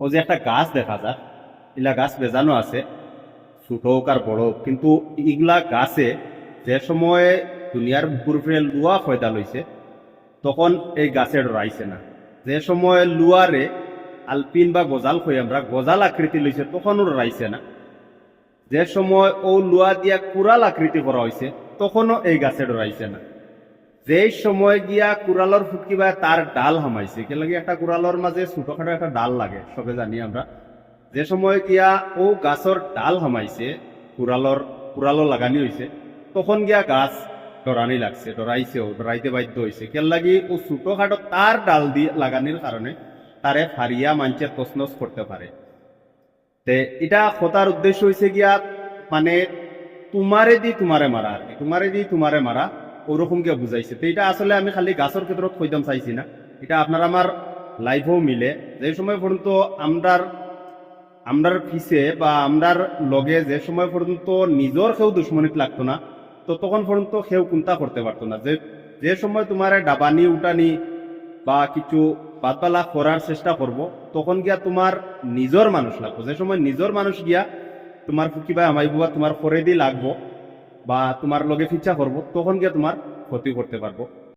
ও যে একটা গাছ দেখা যায়, এগুলা গাছ বেজানো আছে, ছোট হোক আর বড় হোক, কিন্তু এগুলা গাছে যে সময়ে দুনিয়ার বুকুরে লুয়া ফয়দা লইছে তখন এই গাছে ডরাইছে না। যে সময় লুয়ারে আলপিন বা গজাল কই আমরা, গজাল আকৃতি লইছে তখনও ডরাইছে না। যে সময় ও লুয়া দিয়া কুড়াল আকৃতি করা হয়েছে তখনও এই গাছে ডরাইছে না। যে সময় গিয়া কুড়ালর ফুটকিবা তার ডাল হামাইছে, কে লাগে একটা কুড়ালর মাঝে ছোটখাটো একটা ডাল লাগে, সবে জানি আমরা। যে সময় গিয়া ও গাছর ডাল হামাইছে, কুড়ালো লাগানি হয়েছে, তখন গিয়া গাছ ডরানি লাগছে, ডরাইছে, ও ডরাইতে বাধ্য হয়েছে। কে লাগি ও ছোটখাটো তার ডাল দিয়ে লাগানির কারণে তারে ফারিয়া মাঞ্চে তসনস করতে পারে। তে এটা খোতার উদ্দেশ্য হয়েছে গিয়া মানে তোমারে দি তোমারে মারা আর কি, তোমারে দি তোমারে মারা ওরকম গিয়া বুঝাইছে। তো এটা আসলে আমি খালি গাছের ক্ষেত্রে কইতাম চাইছি না, এটা আপনার আমার লাইফেও মিলে। যে সময় পর্যন্ত আমরার পিছে বা আমরার লগে যে সময় পর্যন্ত নিজের কেউ দুশ্মনিত লাগতো না, তো তখন পর্যন্ত কেউ চিন্তা করতে পারতো না। যে যে সময় তোমার ডাবানি উঠানি বা কিছু বাদবালা করার চেষ্টা করব, তখন গিয়া তোমার নিজের মানুষ লাগবো। যে সময় নিজের মানুষ গিয়া তোমার কিবা আমাইব বা তোমার ফরে দি লাগবো বা তোমার লগে ফিচা করবো, তখন গিয়া তোমার ক্ষতি করতে পারবো।